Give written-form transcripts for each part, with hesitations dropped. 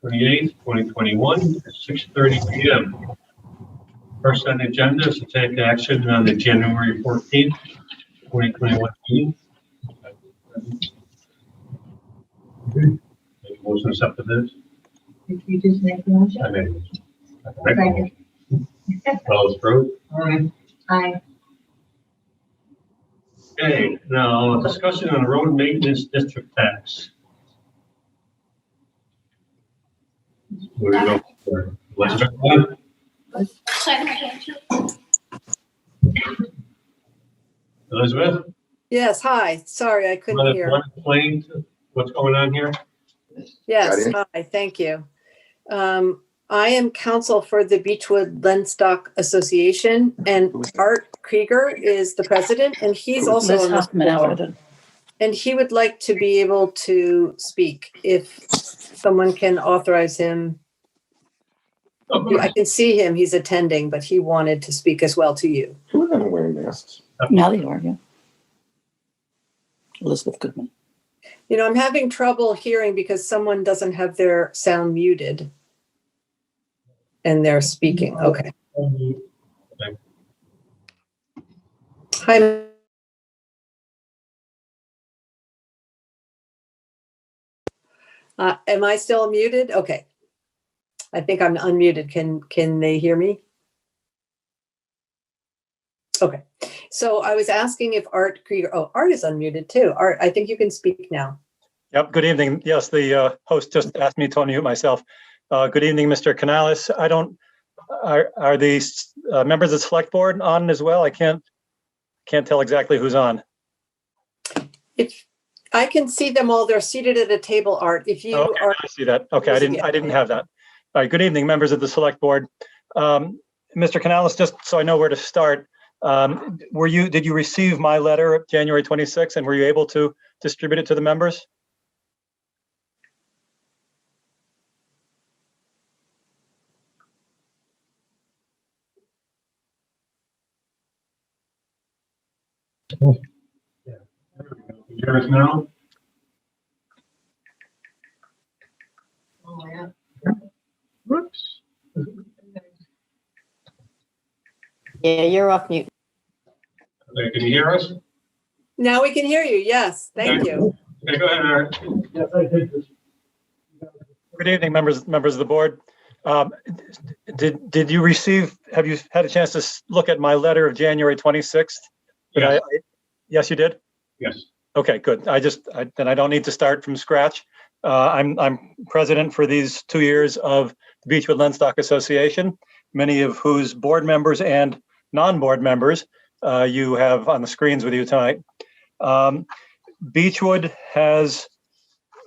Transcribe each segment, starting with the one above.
28th, 2021 at 6:30 p.m. First on the agenda is to take action on the January 14th, 2021 meeting. Make a motion to accept the minutes. Did you just make the motion? I made a motion. All approved. Aye. Okay, now discussion on road maintenance district tax. Where do we go for Elizabeth? Elizabeth? Yes, hi. Sorry, I couldn't hear. Want to explain what's going on here? Yes, hi, thank you. I am counsel for the Beechwood Lenstock Association, and Art Krieger is the president, and he's also on this board. And he would like to be able to speak if someone can authorize him. I can see him, he's attending, but he wanted to speak as well to you. Who are they wearing masks? Now they are, yeah. Elizabeth Goodman. You know, I'm having trouble hearing because someone doesn't have their sound muted. And they're speaking, okay. Hi. Am I still muted? Okay. I think I'm unmuted. Can they hear me? Okay. So I was asking if Art Krieger, Art is unmuted too. Art, I think you can speak now. Yep, good evening. Yes, the host just asked me to unmute myself. Good evening, Mr. Canales. Are these members of the select board on as well? I can't tell exactly who's on. If I can see them all, they're seated at a table, Art. If you are, I see that. Okay, I didn't have that. All right, good evening, members of the select board. Mr. Canales, just so I know where to start, did you receive my letter of January 26th, and were you able to distribute it to the members? Yeah. There we go. Can you hear us now? Oh, yeah. Whoops. Yeah, you're off mute. Okay, can you hear us? now we can hear you. Yes, thank you. Okay, go ahead, Art. Good evening, members of the board. Did you receive, have you had a chance to look at my letter of January 26th? Yes. Yes, you did? Yes. Okay, good. Then I don't need to start from scratch. I'm president for these 2 years of the Beechwood Lenstock Association, many of whose board members and non-board members you have on the screens with you tonight. Beechwood has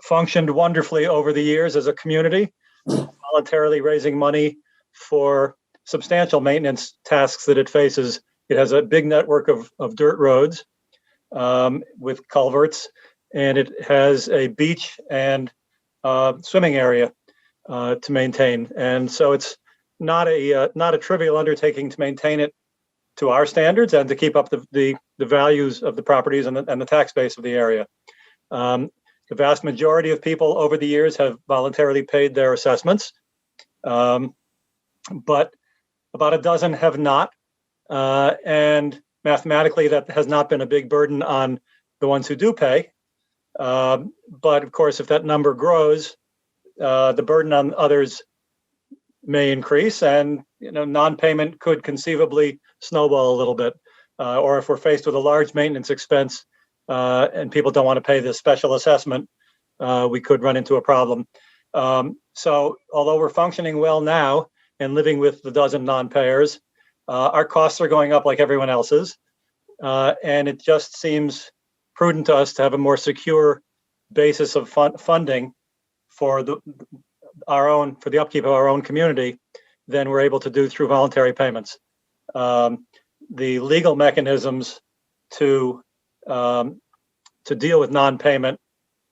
functioned wonderfully over the years as a community, voluntarily raising money for substantial maintenance tasks that it faces. It has a big network of dirt roads with culverts, and it has a beach and swimming area to maintain. And so it's not a trivial undertaking to maintain it to our standards and to keep up the values of the properties and the tax base of the area. The vast majority of people over the years have voluntarily paid their assessments, but about a dozen have not. And mathematically, that has not been a big burden on the ones who do pay. But of course, if that number grows, the burden on others may increase, and non-payment could conceivably snowball a little bit. Or if we're faced with a large maintenance expense and people don't want to pay this special assessment, we could run into a problem. So although we're functioning well now and living with the dozen non-payers, our costs are going up like everyone else's. And it just seems prudent to us to have a more secure basis of funding for the upkeep of our own community than we're able to do through voluntary payments. The legal mechanisms to deal with non-payment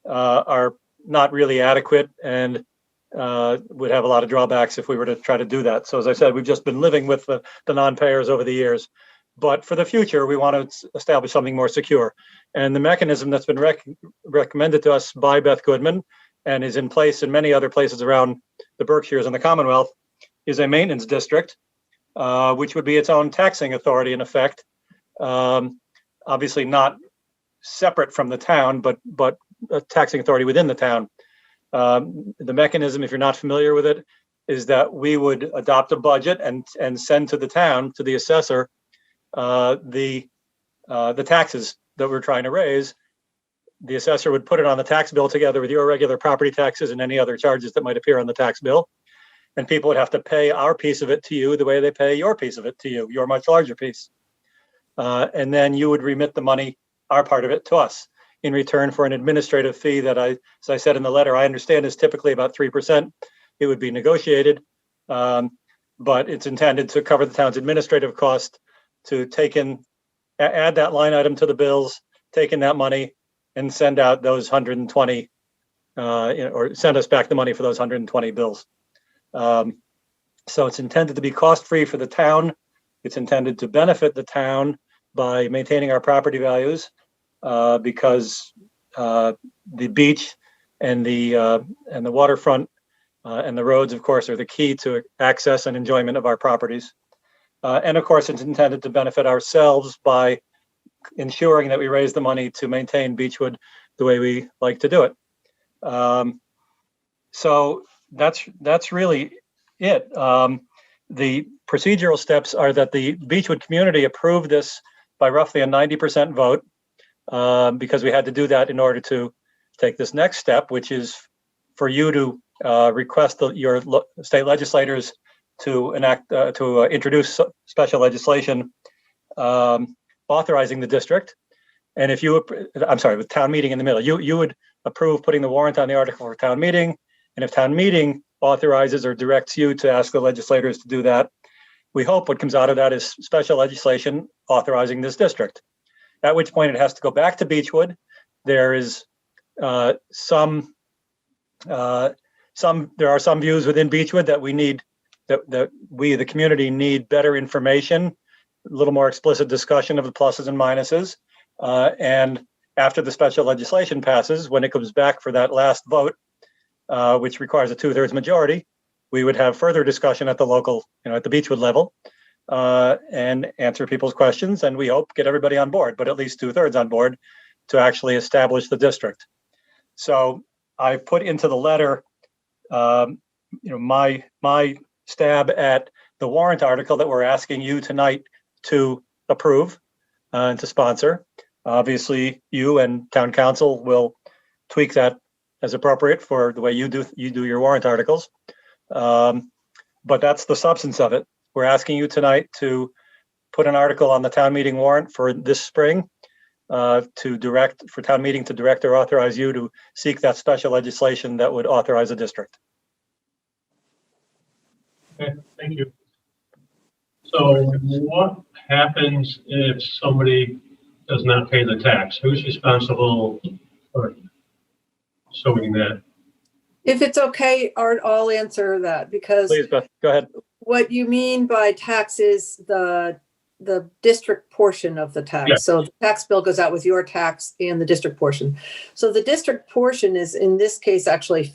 are not really adequate and would have a lot of drawbacks if we were to try to do that. So as I said, we've just been living with the non-payers over the years. But for the future, we want to establish something more secure. And the mechanism that's been recommended to us by Beth Goodman and is in place in many other places around the Berkshires and the Commonwealth, is a maintenance district, which would be its own taxing authority in effect. Obviously not separate from the town, but a taxing authority within the town. The mechanism, if you're not familiar with it, is that we would adopt a budget and send to the town, to the assessor, the taxes that we're trying to raise. The assessor would put it on the tax bill together with your regular property taxes and any other charges that might appear on the tax bill. And people would have to pay our piece of it to you the way they pay your piece of it to you, your much larger piece. And then you would remit the money, our part of it, to us in return for an administrative fee that as I said in the letter, I understand is typically about 3%. It would be negotiated, but it's intended to cover the town's administrative cost to add that line item to the bills, take in that money, and send out those 120, or send us back the money for those 120 bills. So it's intended to be cost-free for the town. It's intended to benefit the town by maintaining our property values, because the beach and the waterfront and the roads, of course, are the key to access and enjoyment of our properties. And of course, it's intended to benefit ourselves by ensuring that we raise the money to maintain Beechwood the way we like to do it. So that's really it. The procedural steps are that the Beechwood community approved this by roughly a 90% vote, because we had to do that in order to take this next step, which is for you to request your state legislators to introduce special legislation authorizing the district. And if you, I'm sorry, with town meeting in the middle, you would approve putting the warrant on the article for town meeting. And if town meeting authorizes or directs you to ask the legislators to do that, we hope what comes out of that is special legislation authorizing this district. At which point it has to go back to Beechwood. There is there are some views within Beechwood that we need, that we, the community, need better information, a little more explicit discussion of the pluses and minuses. And after the special legislation passes, when it comes back for that last vote, which requires a 2/3 majority, we would have further discussion at the local, at the Beechwood level, and answer people's questions. And we hope get everybody on board, but at least 2/3 on board to actually establish the district. So I put into the letter, my stab at the warrant article that we're asking you tonight to approve and to sponsor. Obviously, you and town council will tweak that as appropriate for the way you do your warrant articles. But that's the substance of it. We're asking you tonight to put an article on the town meeting warrant for this spring, for town meeting to direct or authorize you to seek that special legislation that would authorize a district. Okay, thank you. So what happens if somebody does not pay the tax? Who's responsible for showing that? If it's okay, Art, I'll answer that, because Please, Beth, go ahead. what you mean by tax is the district portion of the tax. Yeah. So the tax bill goes out with your tax and the district portion. So the district portion is, in this case, actually,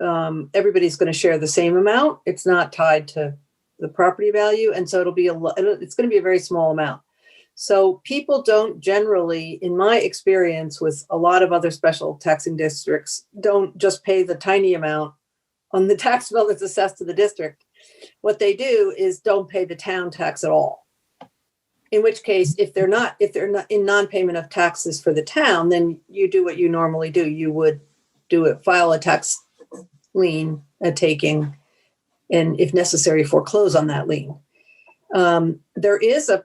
everybody's going to share the same amount. It's not tied to the property value. And so it's going to be a very small amount. So people don't generally, in my experience with a lot of other special taxing districts, don't just pay the tiny amount on the tax bill that's assessed to the district. What they do is don't pay the town tax at all. In which case, if they're not in non-payment of taxes for the town, then you do what you normally do. You would file a tax lien, a taking, and if necessary, foreclose on that lien. There is a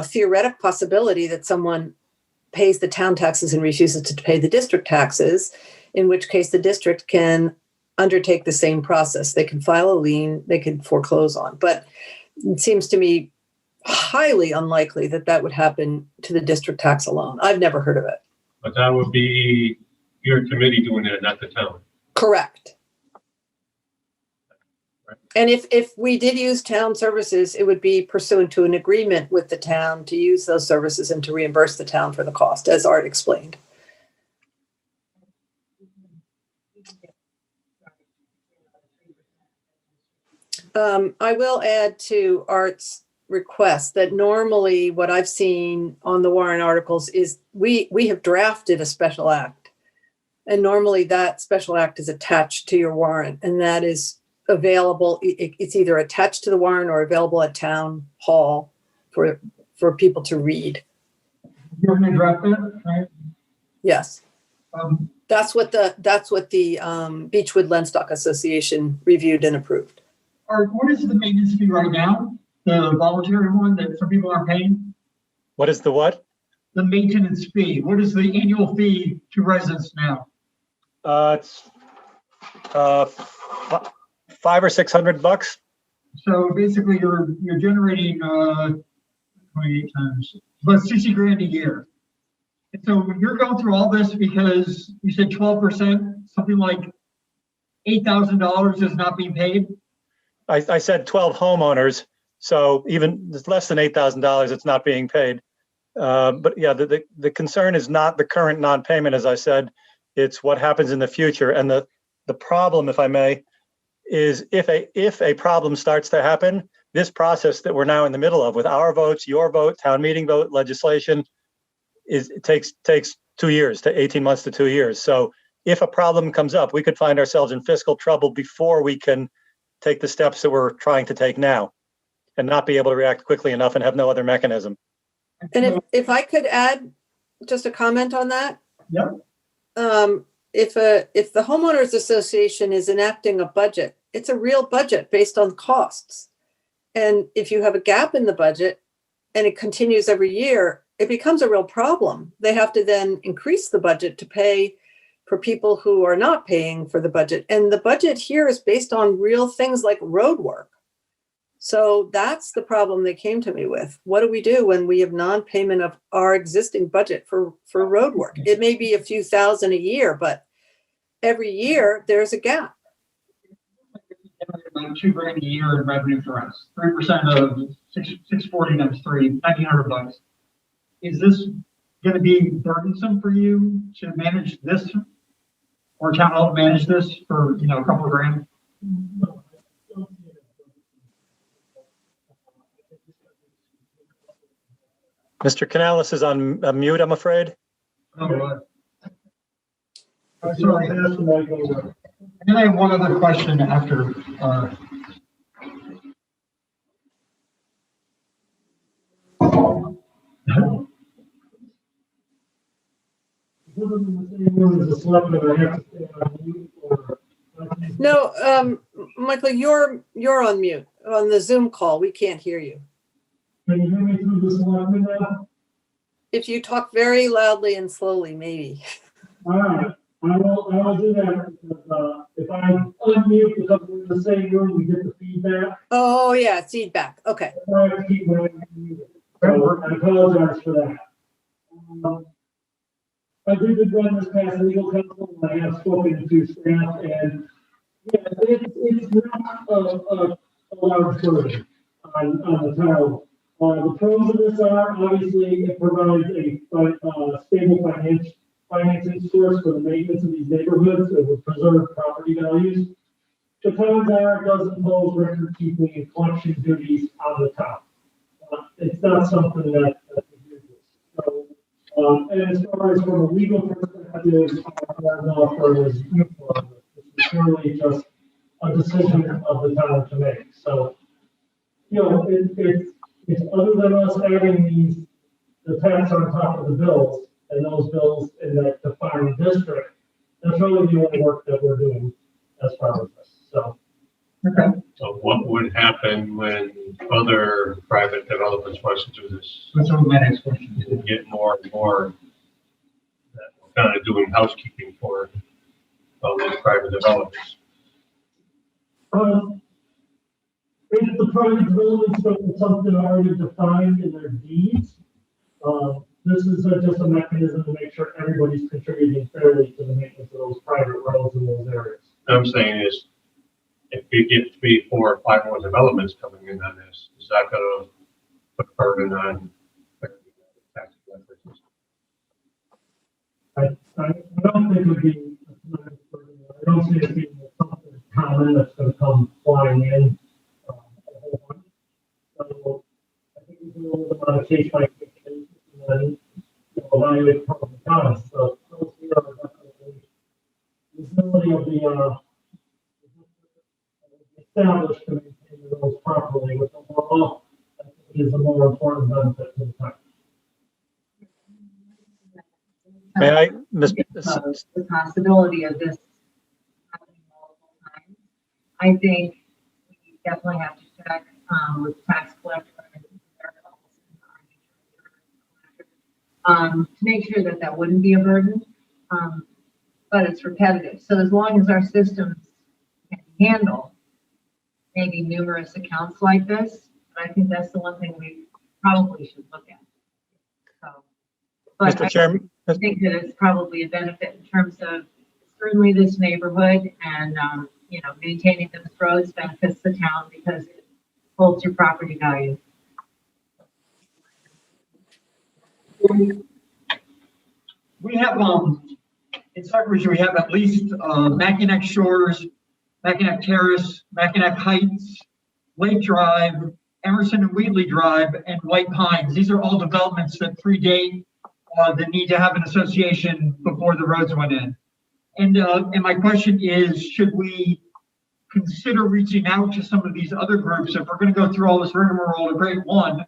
theoretic possibility that someone pays the town taxes and refuses to pay the district taxes, in which case the district can undertake the same process. They can file a lien, they can foreclose on. But it seems to me highly unlikely that would happen to the district tax alone. I've never heard of it. But that would be your committee doing it, not the town. Correct. And if we did use town services, it would be pursuant to an agreement with the town to use those services and to reimburse the town for the cost, as Art explained. I will add to Art's request that normally what I've seen on the warrant articles is we have drafted a special act. And normally that special act is attached to your warrant, and that is available. It's either attached to the warrant or available at town hall for people to read. You're gonna draft that, right? Yes. Um, That's what the Beechwood Lenstock Association reviewed and approved. what is the maintenance fee right now? The voluntary one that some people aren't paying? What is the what? The maintenance fee. What is the annual fee to residents now? It's $500 or $600. So basically you're generating, 28 times, about 60 grand a year. And so you're going through all this because you said 12%, something like $8,000 is not being paid. I said 12 homeowners, so even it's less than $8,000, it's not being paid. But yeah, the concern is not the current non-payment, as I said, it's what happens in the future. And the problem, if I may, is if a problem starts to happen, this process that we're now in the middle of with our votes, your vote, town meeting vote, legislation, it takes 2 years to 18 months to 2 years. So if a problem comes up, we could find ourselves in fiscal trouble before we can take the steps that we're trying to take now and not be able to react quickly enough and have no other mechanism. And if I could add just a comment on that. Yep. If the homeowners association is enacting a budget, it's a real budget based on costs. And if you have a gap in the budget and it continues every year, it becomes a real problem. They have to then increase the budget to pay for people who are not paying for the budget. And the budget here is based on real things like road work. So that's the problem they came to me with. What do we do when we have non-payment of our existing budget for road work? It may be a few thousand a year, but every year there's a gap. About 2 grand a year in revenue for us. 3% of 640 times 1,900 bucks. Is this going to be burdensome for you to manage this, or town hall to manage this for a couple of grand? Mr. Canales is on mute, I'm afraid. Oh, sorry. And then I have one other question after. No, Michael, you're on mute on the Zoom call. We can't hear you. Can you hear me through the Selectmen now? If you talk very loudly and slowly, maybe. All right, I will do that because if I unmute because we're in the same room, we get the feedback. Oh, yeah, feedback. Okay. I have to keep going. So I apologize for that. I did run this past legal counsel and I have spoken to staff, and yeah, it's not a large burden on the town. The pros of this are obviously it provides a stable financing source for the maintenance of these neighborhoods. It would preserve property values. The cons are it does impose record keeping and collection duties on the town. It's not something that we do. So, and as far as from a legal perspective, our law firm is uniform. It's purely just a decision of the town to make. So, it's other than us adding the tax on top of the bills, and those bills in that defined district, that's really the only work that we're doing as far as this. So, Okay. So what would happen when other private developers want to do this? That's my next question. And get more and more that we're kind of doing housekeeping for all these private developers. if the private development stuff is something already defined in their deeds, this is just a mechanism to make sure everybody's contributing fairly to the maintenance of those private roads in those areas. What I'm saying is, if we get 3, 4, 5 more developments coming in on this, is that going to put burden on tax collectors? I don't think it would be, I don't see it being something common that's going to come flying in. on a case by case basis and then, evaluate pros and cons. So those here are definitely the ability of the established to maintain the roads properly, which overall, I think is a more important benefit to the town. May I, Ms. The possibility of this happening multiple times. I think we definitely have to check, with tax collector and their to make sure that that wouldn't be a burden. But it's repetitive. So as long as our systems can handle maybe numerous accounts like this, I think that's the one thing we probably should look at. So, but Mr. Chairman, I think that it's probably a benefit in terms of certainly this neighborhood and, maintaining those roads benefits the town because it holds your property value. We have, in Stockbridge, we have at least, Mackinac Shores, Mackinac Terrace, Mackinac Heights, Lake Drive, Emerson and Wheatley Drive, and White Pines. These are all developments that predate the need to have an association before the roads went in. And my question is, should we consider reaching out to some of these other groups? If we're going to go through all this rigmarole to create one,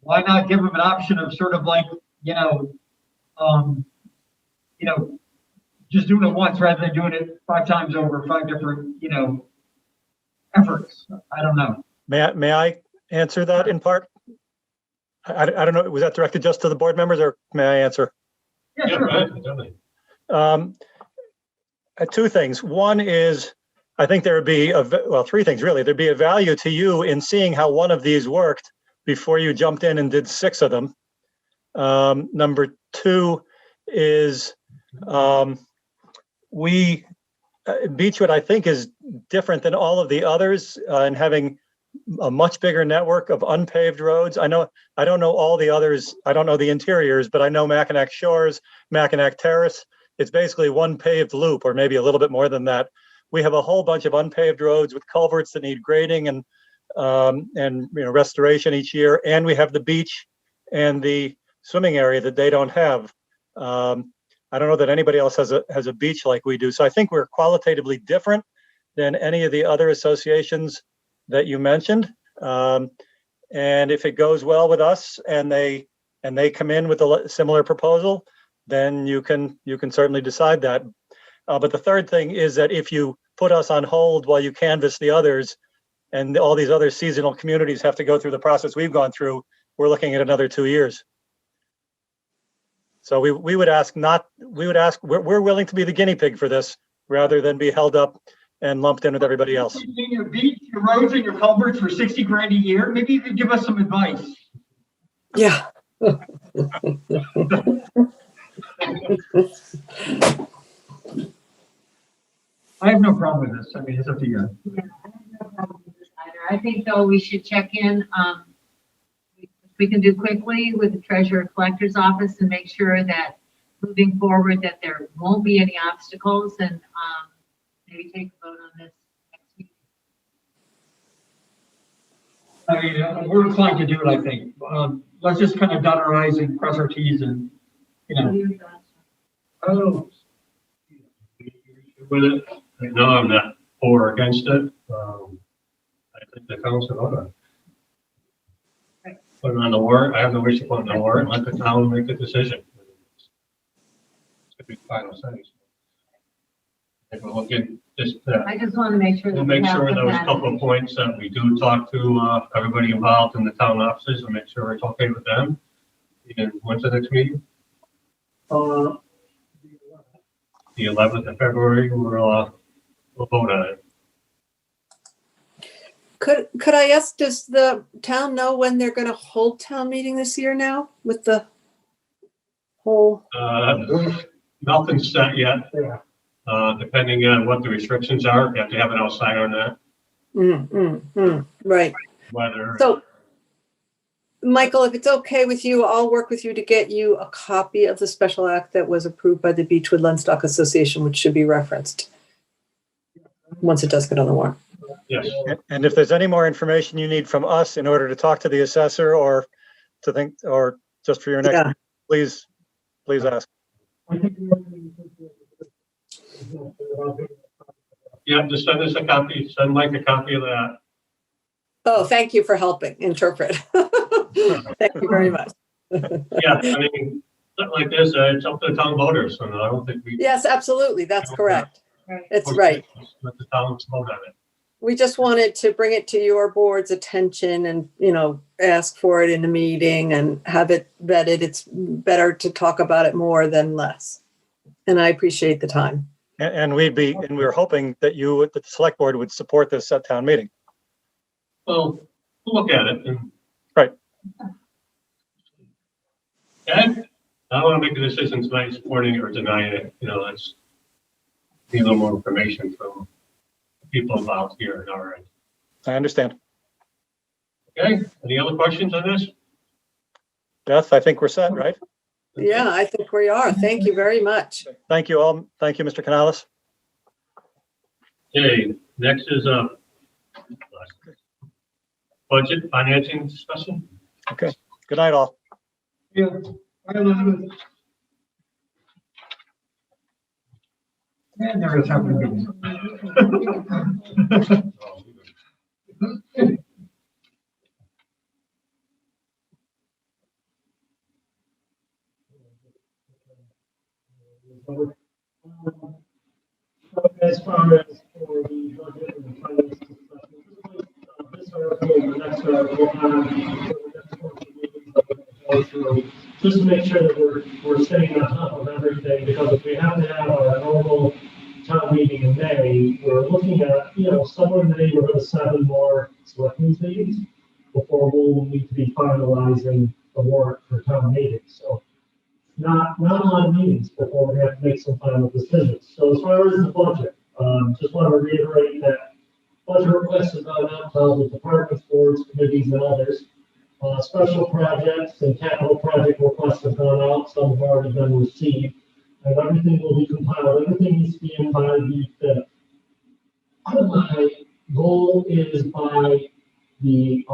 why not give them an option of sort of like, just doing it once rather than doing it 5 times over 5 different, efforts. I don't know. may I answer that in part? I don't know, was that directed just to the board members or may I answer? Yeah, Yeah, sure. right, definitely. 2 things. One is, I think there would be, 3 things really. There'd be a value to you in seeing how one of these worked before you jumped in and did 6 of them. Number 2 is Beechwood, I think, is different than all of the others in having a much bigger network of unpaved roads. I don't know all the others. I don't know the interiors, but I know Mackinac Shores, Mackinac Terrace. It's basically one paved loop, or maybe a little bit more than that. We have a whole bunch of unpaved roads with culverts that need grading and restoration each year. And we have the beach and the swimming area that they don't have. I don't know that anybody else has a beach like we do. So I think we're qualitatively different than any of the other associations that you mentioned. And if it goes well with us and they come in with a similar proposal, then you can certainly decide that. But the third thing is that if you put us on hold while you canvass the others and all these other seasonal communities have to go through the process we've gone through, we're looking at another 2 years. So we're willing to be the guinea pig for this rather than be held up and lumped in with everybody else. Your beach, your roads and your culverts for $60,000 a year. Maybe you could give us some advice. Yeah. I have no problem with this. I mean, it's up to you. Yeah, I have no problem with this either. I think though we should check in, we can do quickly with the treasurer collector's office and make sure that moving forward that there won't be any obstacles and maybe take a vote on this next week. I mean, we're inclined to do it, I think. Let's just kind of dot our I's and cross our T's and, Oh. With it, no, I'm not for or against it. I think the council ought to put it on the warrant. I have no wish to put it on the warrant. Let the town make the decision. It's gonna be the final say. If we're looking, I just want to make sure that we'll make we have sure the those data. couple of points that we do talk to everybody involved in the town offices and make sure it's okay with them. And when's the next meeting? The 11th of February. We'll vote on it. Could I ask, does the town know when they're going to hold town meeting this year now with the whole? Nothing's set yet. Depending on what the restrictions are, you have to have it outside on that. Right. Whether. So, Michael, if it's okay with you, I'll work with you to get you a copy of the special act that was approved by the Beechwood Lenstock Association, which should be referenced once it does get on the warrant. Yes. And if there's any more information you need from us in order to talk to the assessor or to think, or just for your next, Yeah. please ask. I think Yeah, just send us a copy, send Mike a copy of that. Oh, thank you for helping interpret. Thank you very much. Yeah, I mean, something like this, it's up to the town voters, and I don't think we. Yes, absolutely. That's correct. Right. It's right. Let the towns vote on it. We just wanted to bring it to your board's attention and, ask for it in a meeting and have it vetted. It's better to talk about it more than less. And I appreciate the time. And we were hoping that that the select board would support this at town meeting. Well, we'll look at it and. Right. Okay, I don't want to make a decision tonight supporting it or denying it, let's need a little more information from people involved here in our end. I understand. Okay, any other questions on this? Beth, I think we're set, right? Yeah, I think we are. Thank you very much. Thank you all. Thank you, Mr. Canales. Okay, next is budget financing discussion. Okay. Good night, all. Yeah. Bye, Elizabeth. And there is happening. As far as for the budget and the finance discussion, this article and the next article on just to make sure that we're staying on top of everything, because if we have to have our normal town meeting in May, we're looking at, somewhere in the neighborhood of 7 more selectmen's meetings before we'll need to be finalizing the warrant for town meeting. So not a lot of meetings before we have to make some final decisions. So as far as the budget, just want to reiterate that budget requests have gone out to all the departments, boards, committees, and others. Special projects and capital project requests have gone out. Some have already been received, and everything will be compiled. Everything needs to be in by the 5th. My goal is by the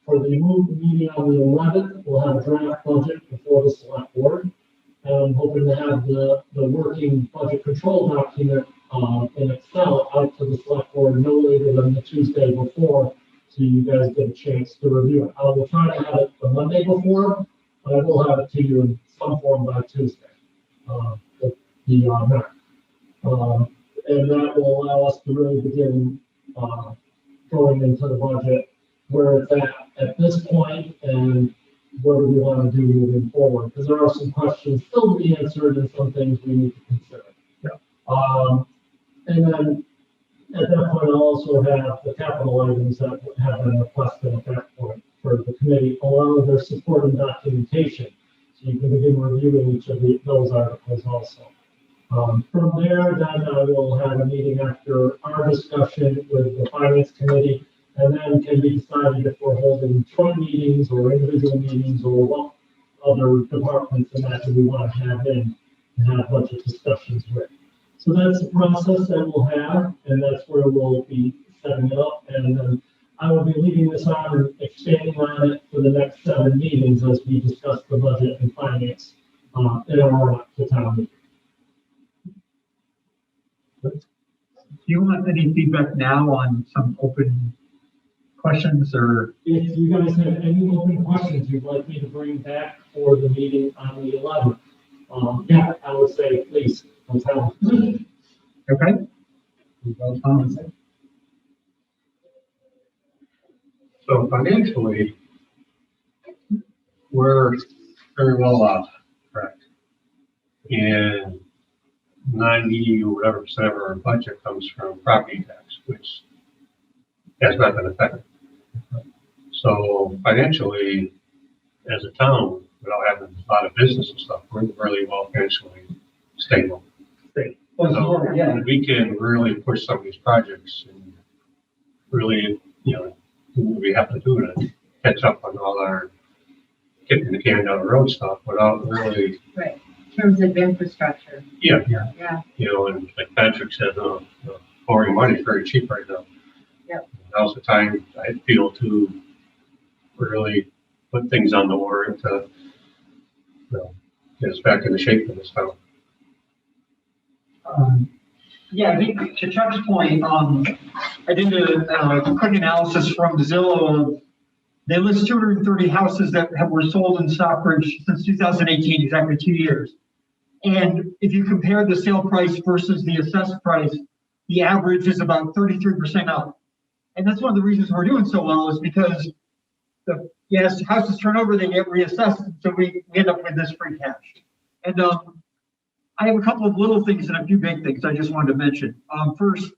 for the meeting on the 11th, we'll have a draft budget before the select board. And I'm hoping to have the working budget control document in Excel out to the select board no later than the Tuesday before, so you guys get a chance to review it. I will try to have it the Monday before, but I will have it to you in some form by Tuesday. And that will allow us to really begin going into the budget where it's at this point and what do we want to do moving forward, because there are some questions still to be answered and some things we need to consider. Yeah. And then at that point, I'll also have the capital items that have been requested at that point for the committee, along with their supporting documentation. So you can begin reviewing each of those articles also. From there, then I will have a meeting after our discussion with the finance committee, and then can be decided if we're holding joint meetings or individual meetings or what other departments and that we want to have in and have budget discussions with. So that's the process that we'll have, and that's where we'll be setting it up. And then I will be leaving this on and expanding on it for the next 7 meetings as we discuss the budget and finance in our run-up to town meeting. Do you want any feedback now on some open questions, or? If you guys have any open questions you'd like me to bring back for the meeting on the 11th, yeah, I would say please, let's have it. Okay. So financially, we're very well off, correct? And 90 or whatever % of our budget comes from property tax, which has not been affected. So financially, as a town, without having a lot of business and stuff, we're really well financially stable. So we can really push some of these projects and really, do what we have to do to catch up on all our kicking the can down the road stuff without really. Right, in terms of infrastructure. Yeah. Yeah. And like Patrick said, borrowing money is very cheap right now. Yep. Now's the time, I feel, to really put things on the warrant to, get us back into shape for this town. Yeah, I think to Chuck's point, I did a quick analysis from Zillow. They list 230 houses that were sold in Stockbridge since 2018, exactly 2 years. And if you compare the sale price versus the assessed price, the average is about 33% up. And that's one of the reasons we're doing so well is because houses turn over, they get reassessed, so we end up with this free cash. And I have a couple of little things and a few big things I just wanted to mention. First,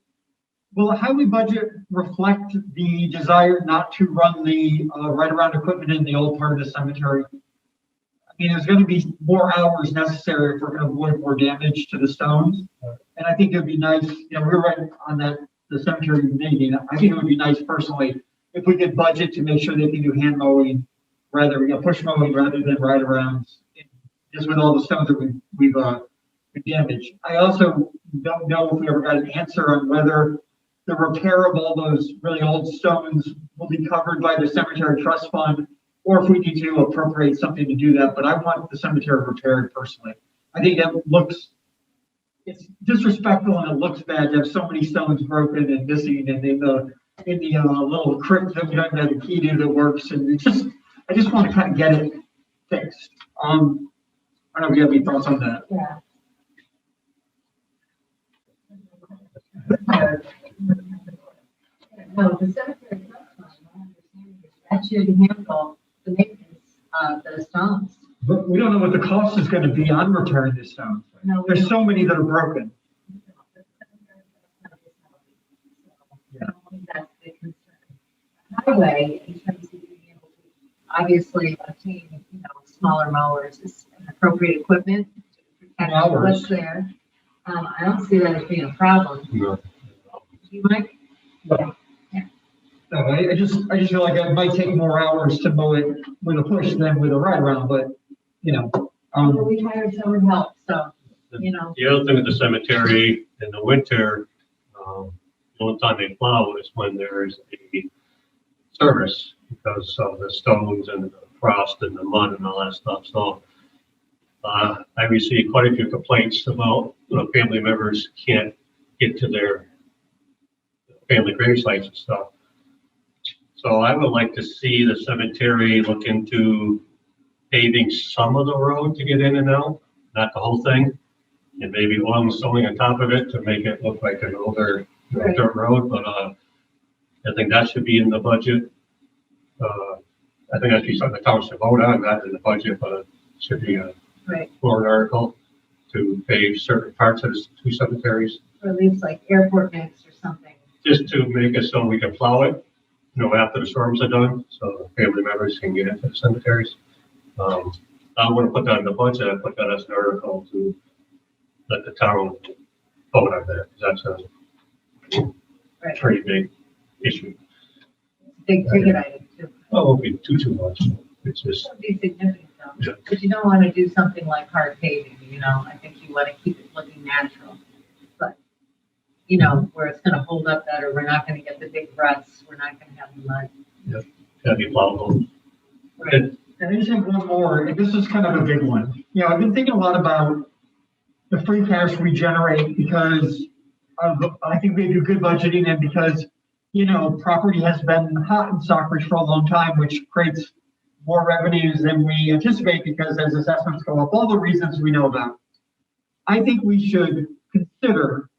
will the highway budget reflect the desire not to run the right-around equipment in the old part of the cemetery? I mean, there's going to be more hours necessary if we're going to avoid more damage to the stones. And I think it would be nice, we're right on the cemetery meeting. I think it would be nice personally if we could budget to make sure they can do hand mowing push mowing rather than ride-arounds, just with all the stones that we've damaged. I also don't know if we ever got an answer on whether the repair of all those really old stones will be covered by the cemetery trust fund, or if we need to appropriate something to do that. But I want the cemetery repaired personally. I think it's disrespectful and it looks bad to have so many stones broken and missing, and in the little crypt that we don't have the key to that works. And I just want to kind of get it fixed. I don't know if you have any thoughts on that. Yeah. No, the cemetery trust fund, my understanding is that should handle the maintenance of the stones. But we don't know what the cost is going to be on repairing the stones. No, There's so many that are broken. I don't think that's the concern. Highway, in terms of being able to obviously obtain, smaller mowers is appropriate equipment to protect what's there. I don't see that as being a problem. No. You might. No. No, I just feel like it might take more hours to mow it with a push than with a ride around, but We hired someone help, so, The other thing with the cemetery in the winter, the only time they plow is when there's a service because of the stones and the frost and the mud and all that stuff. So I received quite a few complaints about family members can't get to their family grave sites and stuff. So I would like to see the cemetery look into paving some of the road to get in and out, not the whole thing, and maybe oil stoning on top of it to make it look like an older dirt road. But I think that should be in the budget. I think that should be something the town should vote on, not in the budget, but it should be a warrant article to pave certain parts of the two cemeteries. or at least like airport mix or something. Just to make it so we can plow it, after the storms are done, so the family members can get into the cemeteries. I wouldn't put that in the budget, I put that as an article to let the town vote on that, because that's a pretty big issue. Big ticket item too. Well, it won't be too much, it's just, It'll be significant though, Yeah. but you don't want to do something like hard paving, I think you want to keep it looking natural. But, where it's going to hold up better, we're not going to get the big ruts, we're not going to have the mud. gotta be plowable. Right. And I just have one more, and this is kind of a big one. I've been thinking a lot about the free cash we generate because I think we do good budgeting and because, property has been hot in Stockbridge for a long time, which creates more revenues than we anticipate because as assessments go up, all the reasons we know about. I think we should consider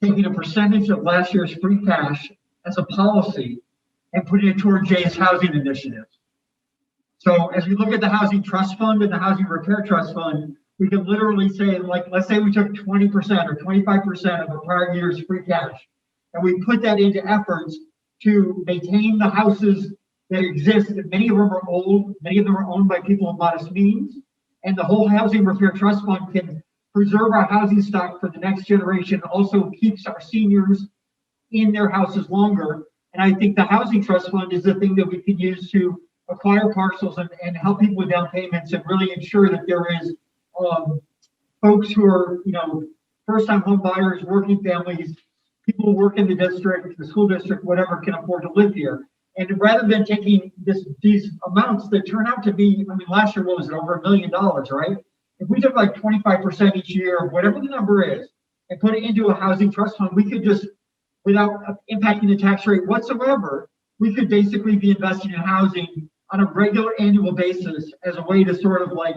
taking a percentage of last year's free cash as a policy and putting it toward Jay's housing initiatives. So as we look at the housing trust fund and the housing repair trust fund, we can literally say, let's say we took 20% or 25% of the prior year's free cash, and we put that into efforts to maintain the houses that exist. Many of them are old, many of them are owned by people of modest means, and the whole housing repair trust fund can preserve our housing stock for the next generation, also keeps our seniors in their houses longer. And I think the housing trust fund is the thing that we can use to acquire parcels and help people with down payments and really ensure that there is folks who are, first-time home buyers, working families, people who work in the district, the school district, whatever, can afford to live here. And rather than taking these amounts that turn out to be, I mean, last year, what was it, over $1 million, right? If we took like 25% each year, whatever the number is, and put it into a housing trust fund, we could just, without impacting the tax rate whatsoever, we could basically be investing in housing on a regular annual basis as a way to sort of like,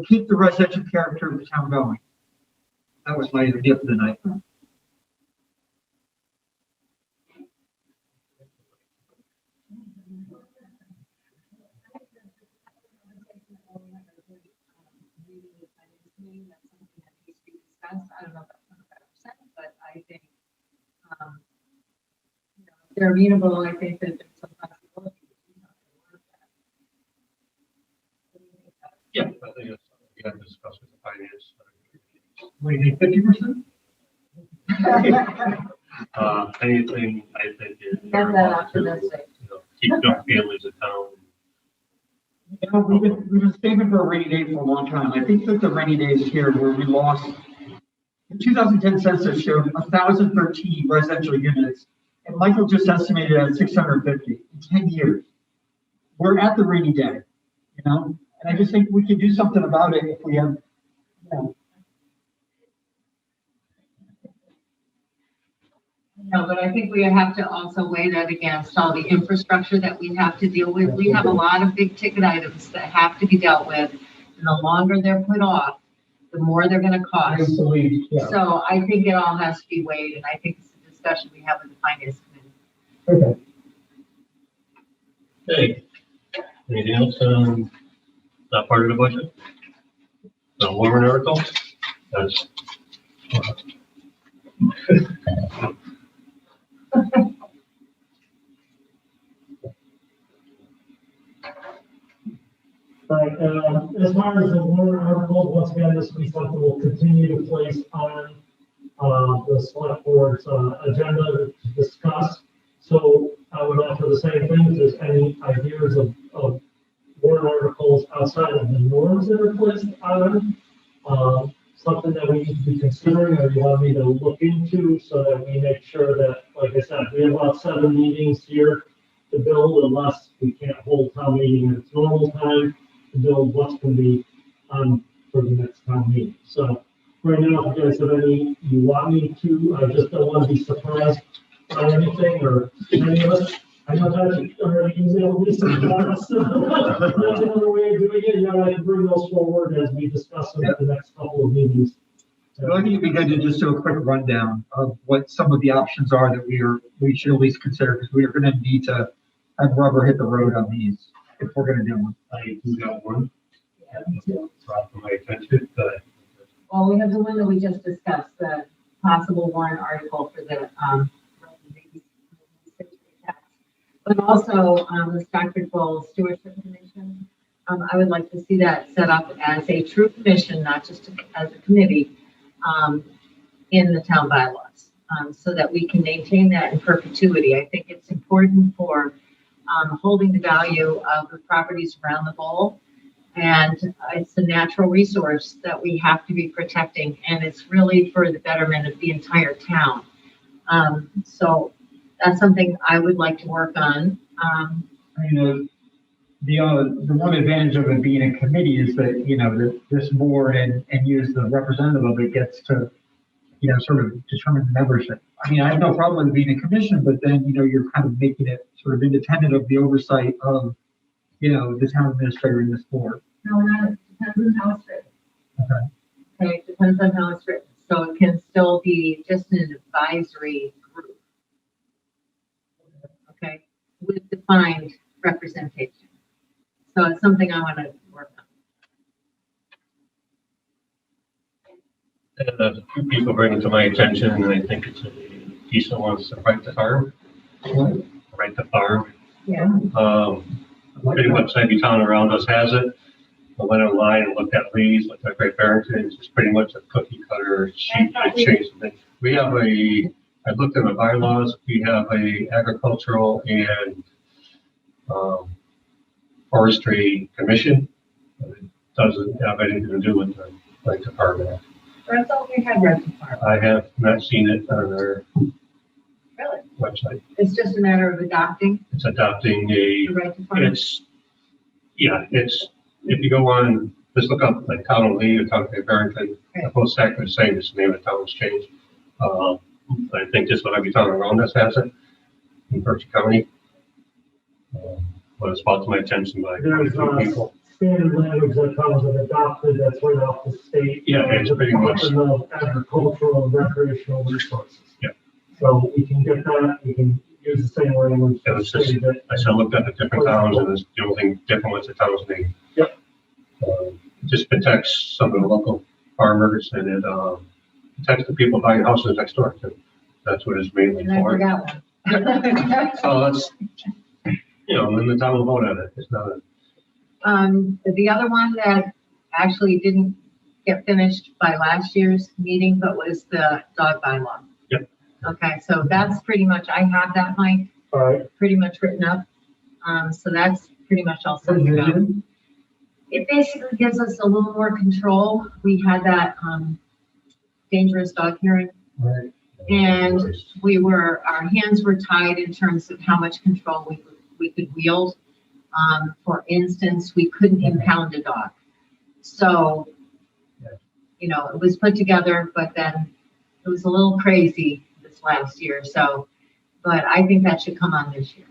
keep the residential character of the town going. That was my idea for the night. I don't know about 25%, but I think, if they're amenable, I think that there's some possibility. Yeah, I think it's something we have to discuss with the finance. What do you think, 50%? Anything I think is. Get that optimistic. Keep young families in town. We've been saving for a rainy day for a long time. I think that the rainy day is here where we lost. The 2010 census showed 1,013 residential units, and Michael just estimated at 650 in 10 years. We're at the rainy day, and I just think we can do something about it if we have, No, but I think we have to also weigh that against all the infrastructure that we have to deal with. We have a lot of big ticket items that have to be dealt with, and the longer they're put off, the more they're gonna cost. absolutely, yeah. So I think it all has to be weighed, and I think it's a discussion we have with the finance committee. Okay. Okay. Anything else, not part of the budget? The warrant article? That's. Right, as far as the warrant articles, once again, this will be something we'll continue to place on, the select board's, agenda to discuss. So I would offer the same thing, if there's any ideas of warrant articles outside of the norms that are placed on, something that we need to be considering, or you want me to look into, so that we make sure that, like I said, we have about 7 meetings here to build, unless we can't hold town meeting at its normal time, to build what's going to be on for the next town meeting. So right now, if you guys have any, you want me to, I just don't want to be surprised on anything, or any of us. I know that's already emailed me sometimes. So that's another way of doing it. I can bring those forward as we discuss them at the next couple of meetings. So I think it'd be good to just do a quick rundown of what some of the options are that we should at least consider, because we are going to need to have rubber hit the road on these if we're going to do them. I do got one. Brought to my attention, but Well, we have the one that we just discussed, the possible warrant article for the, but also, the Stockbridge Bowl Stewardship Commission. I would like to see that set up as a true commission, not just as a committee, in the town bylaws, so that we can maintain that in perpetuity. I think it's important for, holding the value of the properties around the bowl. And it's a natural resource that we have to be protecting, and it's really for the betterment of the entire town. So that's something I would like to work on. The one advantage of it being a committee is that, that this board and you as the representative of it gets to, sort of determine the membership. I mean, I have no problem with it being a commission, but then, you're kind of making it sort of independent of the oversight of, the town administrator in this board. No, not, it depends on how it's written. Okay. Okay, it depends on how it's written. So it can still be just an advisory group. Okay, with defined representation. So it's something I want to work on. and a few people bring it to my attention, and I think it's a decent one, it's the right to farm. Right to farm. Yeah. Pretty much every town around us has it. I went online and looked at Lee's, looked at Great Barrington, it's just pretty much a cookie cutter sheet. I changed the thing. We have I looked at the bylaws, we have a agricultural and forestry commission. It doesn't have anything to do with the right to farm act. I thought we had right to farm. I have not seen it on our Really? website. It's just a matter of adopting It's adopting the right to farm. it's, if you go on, just look up like Town of Lee or Town of Barrington, they're both exactly the same, just the name of the town has changed. I think just about every town around us has it in Berkshire County. But it's brought to my attention by There's people. standard language that comes with adopted, that's right off the state. Yeah, it's pretty much. Department of Agricultural and Recreational Resources. Yeah. So we can get that, we can use the same language. It was just, I said, looked at the different towns and it's the only thing different was the town's name. Yep. Just protects some of the local farmers and it, protects the people buying houses next door too. That's what it's mainly And I for. forgot one. So that's, and the town will vote on it. It's not a, The other one that actually didn't get finished by last year's meeting, but was the dog bylaw. Yep. Okay, so that's pretty much, I have that, Mike, All right. pretty much written up. So that's pretty much all set to go. It basically gives us a little more control. We had that, dangerous dog hearing. Right. And our hands were tied in terms of how much control we could wield. For instance, we couldn't impound a dog. So, it was put together, but then it was a little crazy this last year. So, but I think that should come on this year.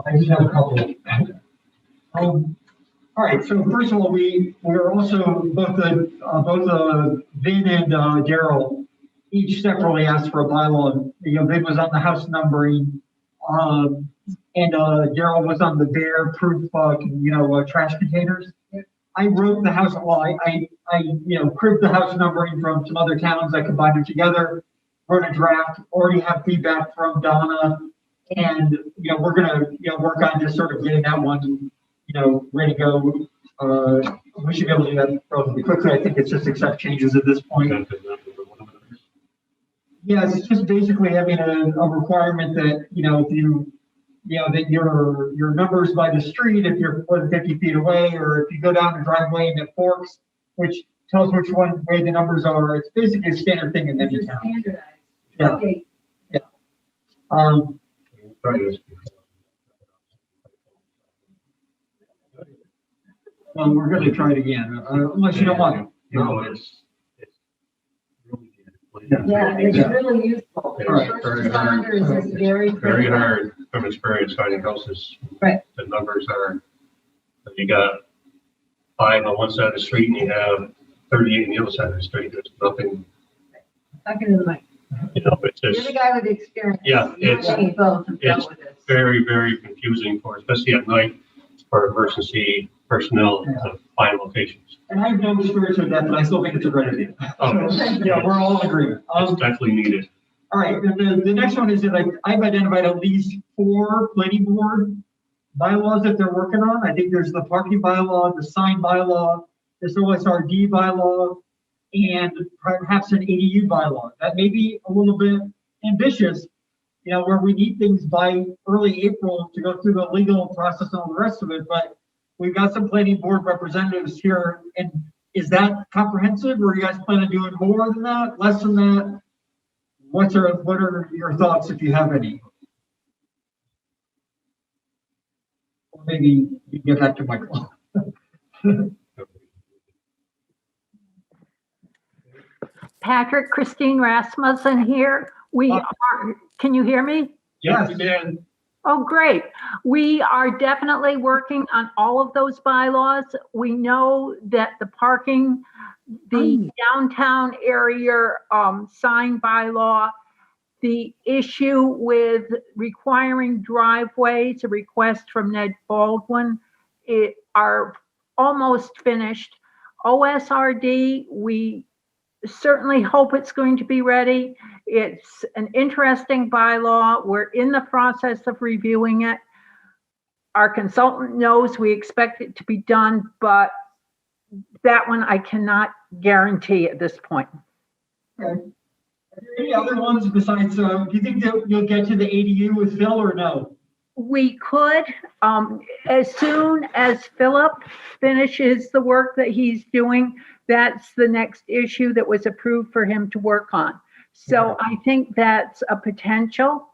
I just have a couple. All right, so first of all, we're also both Vin and Daryl each separately asked for a bylaw. Vin was on the house numbering, and Daryl was on the bear proof, trash containers. I wrote the house. Well, I cribbed the house numbering from some other towns. I combined them together, wrote a draft. Already have feedback from Donna, and we're gonna work on just sort of getting that one ready to go. We should be able to do that relatively quickly. I think it's just accept changes at this point. Yeah, it's just basically having a requirement that, that your numbers by the street, if you're more than 50 feet away, or if you go down the driveway and it forks, which tells which one way the numbers are. It's basically a standard thing in any town. Standardized. Yeah. Okay. Yeah. Well, we're going to try it again, unless you don't want it. No, it's really good. Yeah, it's Yeah. really useful. Yeah, For very first hard. responders, it's very Very critical. hard from experience finding houses. Right. The numbers are, you got 5 on one side of the street and you have 38 on the other side of the street. There's nothing, Talking to the mic. it's You're just the guy with experience. Yeah, You it's- and me both have it's dealt with this. very, very confusing especially at night for emergency personnel to find locations. And I have no experience with that, but I still think it's a great idea. Oh, So, yeah, we're all in agreement. It's definitely needed. All right, the next one is that I've identified at least 4 planning board bylaws that they're working on. I think there's the parking bylaw, the sign bylaw, this OSRD bylaw, and perhaps an ADU bylaw. That may be a little bit ambitious, where we need things by early April to go through the legal process and all the rest of it, but we've got some planning board representatives here, and is that comprehensive, or are you guys plan on doing more than that, less than that? What are your thoughts, if you have any? Or maybe you can get back to Michael. Patrick, Christine Rasmussen here. Can you hear me? Yes, Yes. Dan. Oh, great. We are definitely working on all of those bylaws. We know that the parking, the downtown area sign bylaw, the issue with requiring driveways, a request from Ned Baldwin, are almost finished. OSRD, we certainly hope it's going to be ready. It's an interesting bylaw. We're in the process of reviewing it. Our consultant knows we expect it to be done, but that one I cannot guarantee at this point. Okay. Are there any other ones besides, do you think that you'll get to the ADU with Phil or no? We could, as soon as Philip finishes the work that he's doing, that's the next issue that was approved for him to work on. So I think that's a potential.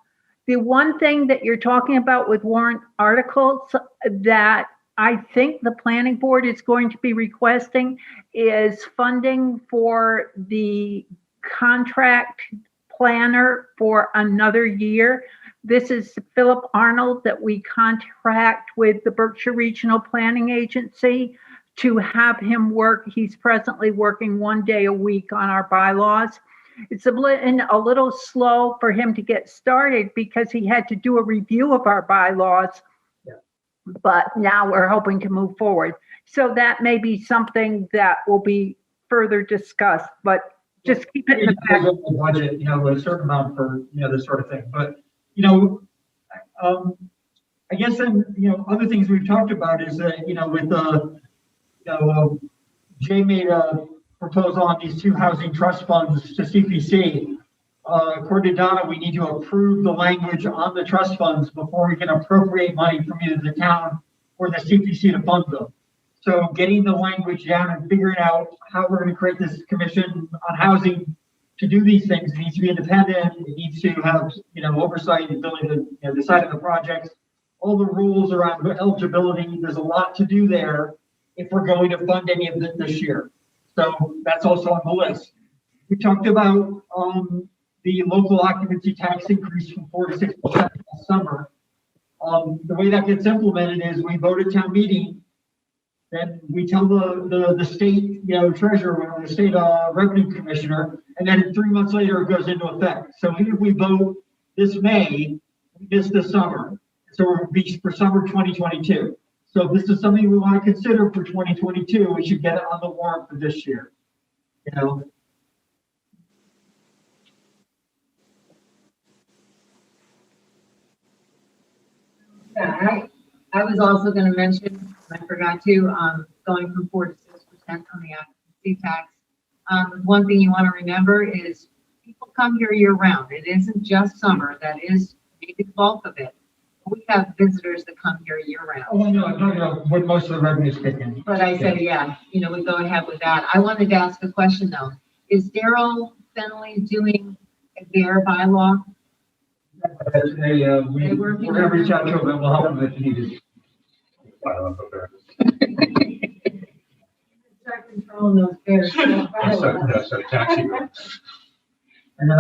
The one thing that you're talking about with warrant articles that I think the planning board is going to be requesting is funding for the contract planner for another year. This is Philip Arnold that we contract with the Berkshire Regional Planning Agency to have him work. He's presently working 1 day a week on our bylaws. It's a little slow for him to get started because he had to do a review of our bylaws. Yeah. But now we're hoping to move forward. So that may be something that will be further discussed, but just keep it in the back. Budget, a certain amount for, this sort of thing. But, I guess then, other things we've talked about is that, with, Jay made a proposal on these 2 housing trust funds to CPC. According to Donna, we need to approve the language on the trust funds before we can appropriate money from either the town or the CPC to fund them. So getting the language down and figuring out how we're going to create this commission on housing to do these things, it needs to be independent. It needs to have, oversight, ability to decide on the projects, all the rules around eligibility. There's a lot to do there if we're going to fund any of it this year. So that's also on the list. We talked about the local occupancy tax increase from 4 to 6% last summer. The way that gets implemented is we vote at town meeting, then we tell the state, treasurer or the state revenue commissioner, and then 3 months later it goes into effect. So even if we vote this May, we miss this summer. So it will be for summer 2022. So if this is something we want to consider for 2022, we should get it on the warrant for this year. Yeah, I was also going to mention, I forgot to, going from 4 to 6% on the occupancy tax. One thing you want to remember is people come here year round. It isn't just summer. That is maybe the bulk of it. We have visitors that come here year round. Oh, no, when most of the revenues kick in. But I said, yeah, we go ahead with that. I wanted to ask a question though. Is Daryl Finley doing their bylaw? We're going to reach out to him and we'll help him if needed. Start controlling those bears. That's a taxi. And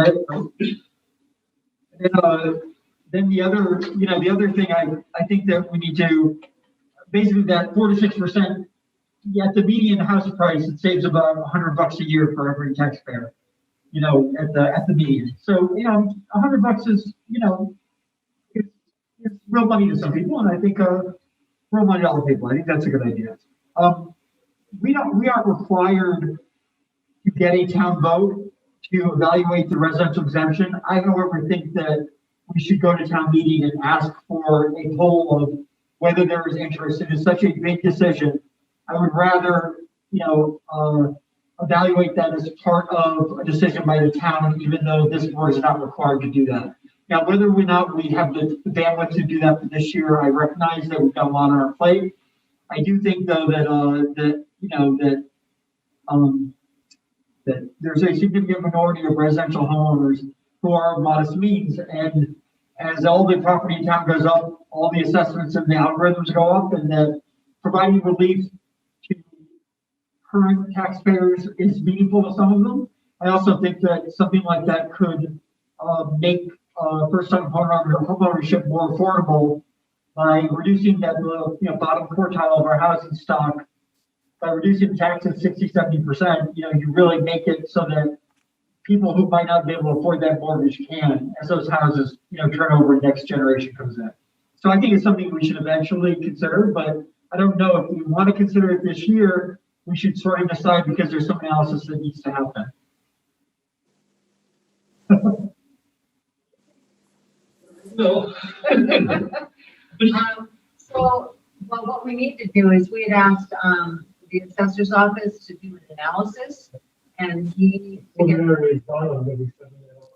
then the other thing I think that we need to, basically that 4 to 6%, at the median house price, it saves about $100 a year for every taxpayer, at the median. So, $100 is, it's real money to some people, and I think real money to other people. I think that's a good idea. We aren't required to get a town vote to evaluate the residential exemption. I, however, think that we should go to town meeting and ask for a poll of whether there is interest. It is such a big decision. I would rather, evaluate that as part of a decision by the town, even though this board is not required to do that. Now, whether or not we have the bandwidth to do that for this year, I recognize that we've got a lot on our plate. I do think, though, that there's a significant minority of residential homeowners who are modest means, and as all the property in town goes up, all the assessments and the algorithms go up, and that providing relief to current taxpayers is meaningful to some of them. I also think that something like that could make first-time homeownership more affordable by reducing that bottom quartile of our housing stock. By reducing the tax at 60, 70%, you really make it so that people who might not be able to afford that mortgage can, as those houses, turn over, next generation comes in. So I think it's something we should eventually consider, but I don't know if we want to consider it this year. We should sort of decide because there's some analysis that needs to happen. No. So, what we need to do is we had asked the assessor's office to do an analysis, and he Preliminary is done, I'm gonna be sending it out.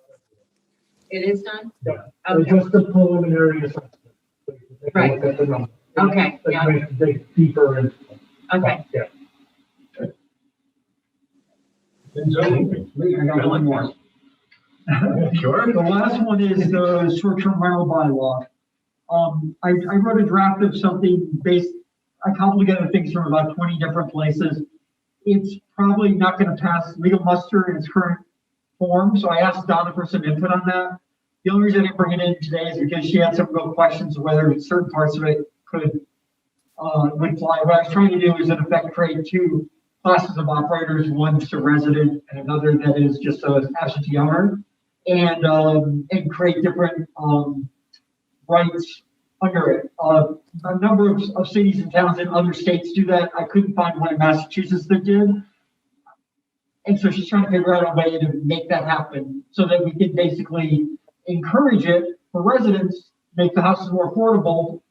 it is done. Yeah, Okay. just the preliminary assessment. So you can take a Right. look at the numbers. Okay, That's yeah. nice to dig deeper into. Okay. Yeah. I got one more. Sure. The last one is the short-term rental bylaw. I wrote a draft of something I cobbled together things from about 20 different places. It's probably not gonna pass legal muster in its current form, so I asked Donna for some input on that. The only reason I didn't bring it in today is because she had some real questions whether certain parts of it would fly. What I was trying to do is in effect create two classes of operators, one just a resident and another that is just an absentee owner, and create different rights under it. A number of cities and towns in other states do that. I couldn't find one in Massachusetts that did. And so she's trying to figure out a way to make that happen so that we can basically encourage it for residents, make the houses more affordable,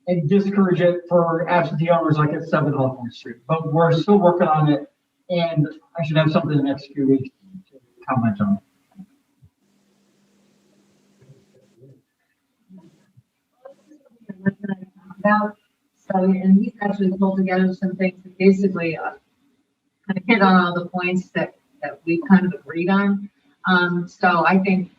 and discourage it for absentee owners like at 7 Hawthorne Street. But we're still working on it, and I should have something in the next few weeks to comment on. About, so, and he's actually pulled together some things that basically kind of hit on all the points that we kind of agreed on. So I think,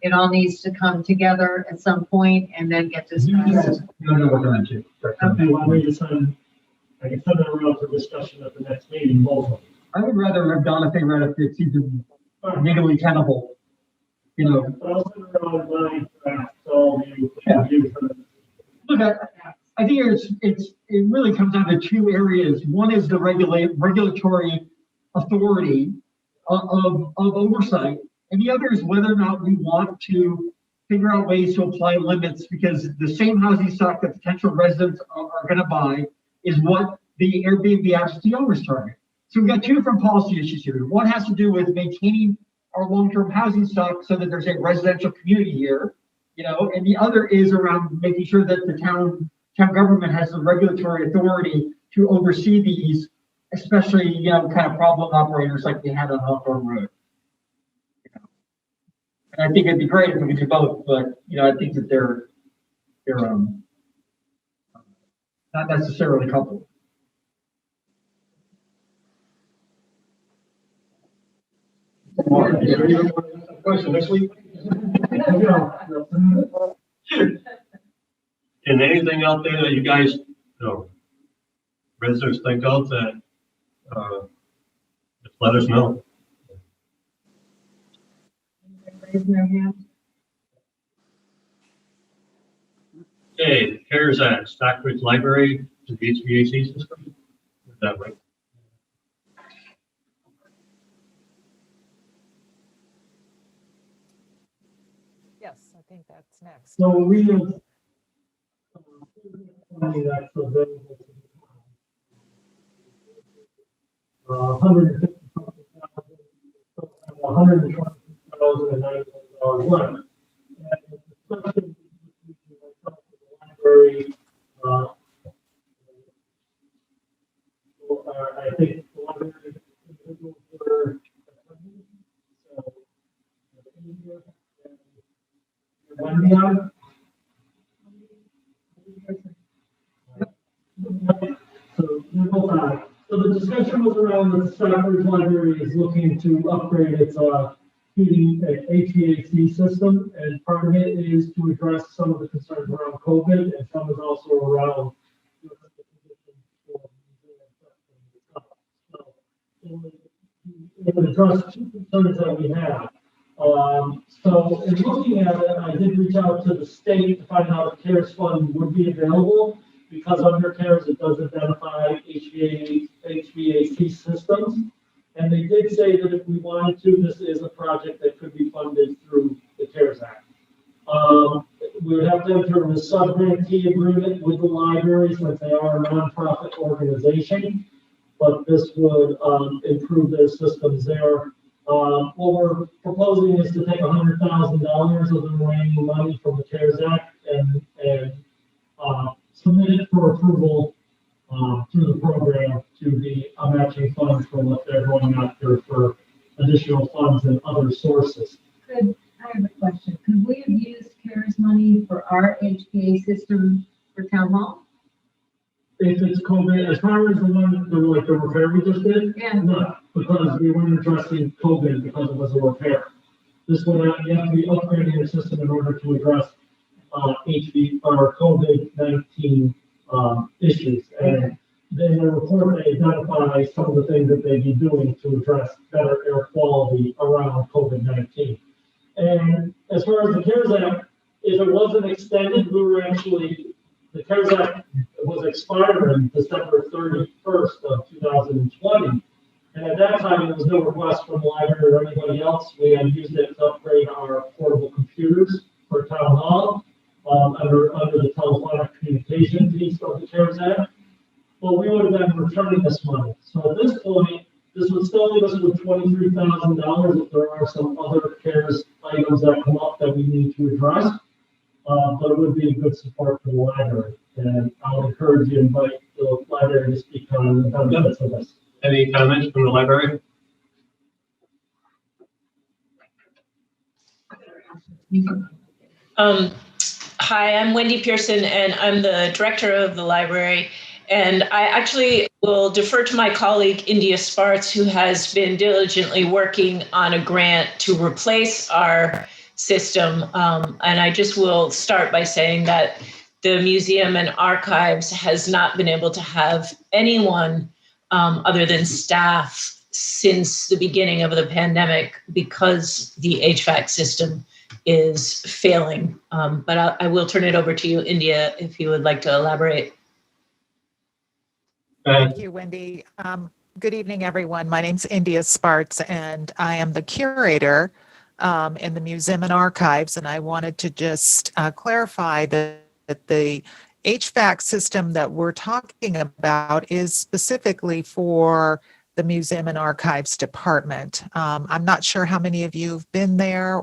it all needs to come together at some point and then get discussed. Okay, well, we just, I can send that around for discussion at the next meeting, both of them. I would rather have Donna figure out if it's even legally tenable, But I'll send around my draft, so you can use it. Look, I think it really comes down to two areas. One is the regulatory authority of oversight, and the other is whether or not we want to figure out ways to apply limits, because the same housing stock that potential residents are going to buy is what the Airbnb absentee owners target. So we've got two different policy issues here. One has to do with maintaining our long-term housing stock so that there's a residential community here, and the other is around making sure that the town government has the regulatory authority to oversee these, especially, kind of problem operators like we had on Hawthorne Road. And I think it'd be great if we could do both, but, I think that they're not necessarily coupled. Question next week? And anything out there that you guys, residents think of that, just let us know. Raising their hand. Okay, CARES Act, Stockbridge Library, the HVAC system. Is that right? Yes, I think that's next. So we have money that's available. 120,000 left. And the discussion between myself and the library, I think the library for So the discussion was around the Stockbridge Library is looking to upgrade its heating HVAC system, and part of it is to address some of the concerns around COVID, and some is also around it would address two concerns that we have. So in looking at it, I did reach out to the state to find out if CARES fund would be available, because under CARES it does identify HVAC systems. And they did say that if we wanted to, this is a project that could be funded through the CARES Act. We would have to enter a sub-grantee agreement with the library since they are a nonprofit organization, but this would improve their systems there. What we're proposing is to take $100,000 of the remaining money from the CARES Act and submit it for approval through the program to be a matching fund for what they're going after for additional funds and other sources. I have a question. Could we have used CARES money for our HVA system for town hall? If it's COVID, as far as the one, the repair we just did, Yeah. no, because we weren't addressing COVID because it was a repair. This one, you have to be upgrading your system in order to address, HV or COVID-19, issues. And then in the report, they identify some of the things that they'd be doing to address better air quality around COVID-19. And as far as the CARES Act, if it wasn't extended, we were actually, the CARES Act was expiring December 31st of 2020. And at that time, there was no request from the library or anybody else. We had used it to upgrade our portable computers for town hall, under the telephonic communication piece of the CARES Act. But we would have been returning this money. So at this point, this would still leave us with $23,000 if there are some other CARES items that come up that we need to address. But it would be a good support for the library. And I'll encourage you to invite the library to speak on the benefits of this. Any comments from the library? Hi, I'm Wendy Pearson, and I'm the director of the library. And I actually will defer to my colleague, India Sparts, who has been diligently working on a grant to replace our system. And I just will start by saying that the museum and archives has not been able to have anyone other than staff since the beginning of the pandemic because the HVAC system is failing. But I will turn it over to you, India, if you would like to elaborate. Thank you, Wendy. Good evening, everyone. My name's India Sparts, and I am the curator in the Museum and Archives. And I wanted to just clarify that the HVAC system that we're talking about is specifically for the Museum and Archives department. I'm not sure how many of you have been there